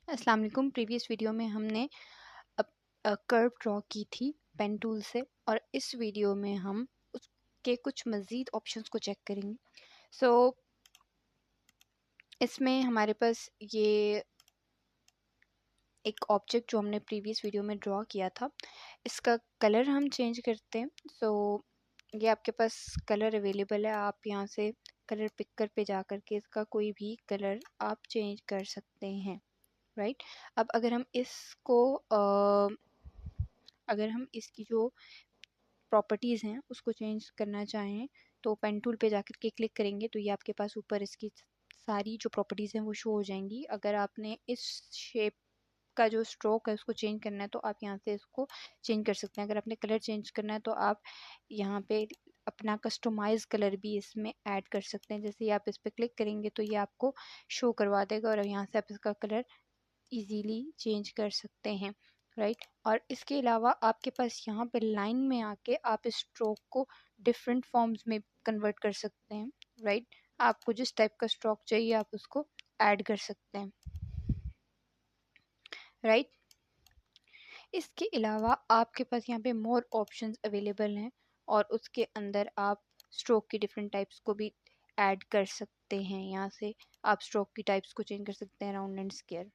अस्सलाम वालेकुम। Previous video में हमने कर्व ड्रॉ की थी पेन टूल से, और इस वीडियो में हम उसके कुछ मज़ीद ऑप्शंस को चेक करेंगे। सो इसमें हमारे पास ये एक ऑब्जेक्ट जो हमने प्रीवियस वीडियो में ड्रॉ किया था, इसका कलर हम चेंज करते हैं। सो ये आपके पास कलर अवेलेबल है, आप यहाँ से कलर पिकर पे जा कर के इसका कोई भी कलर आप चेंज कर सकते हैं, राइट। अब अगर हम इसकी जो प्रॉपर्टीज़ हैं उसको चेंज करना चाहें तो पेन टूल पे जाकर के क्लिक करेंगे तो ये आपके पास ऊपर इसकी सारी जो प्रॉपर्टीज़ हैं वो शो हो जाएंगी। अगर आपने इस शेप का जो स्ट्रोक है उसको चेंज करना है तो आप यहाँ से इसको चेंज कर सकते हैं। अगर आपने कलर चेंज करना है तो आप यहाँ पे अपना कस्टमाइज कलर भी इसमें ऐड कर सकते हैं। जैसे ही आप इस पर क्लिक करेंगे तो ये आपको शो करवा देगा और यहाँ से आप इसका कलर इजीली चेंज कर सकते हैं, राइट। और इसके अलावा आपके पास यहाँ पे लाइन में आके आप इस स्ट्रोक को डिफरेंट फॉर्म्स में कन्वर्ट कर सकते हैं, राइट। आपको जिस टाइप का स्ट्रोक चाहिए आप उसको ऐड कर सकते हैं, राइट। इसके अलावा आपके पास यहाँ पे मोर ऑप्शंस अवेलेबल हैं और उसके अंदर आप स्ट्रोक की डिफरेंट टाइप्स को भी ऐड कर सकते हैं। यहाँ से आप स्ट्रोक की टाइप्स को चेंज कर सकते हैं, राउंड एंड स्क्वायर।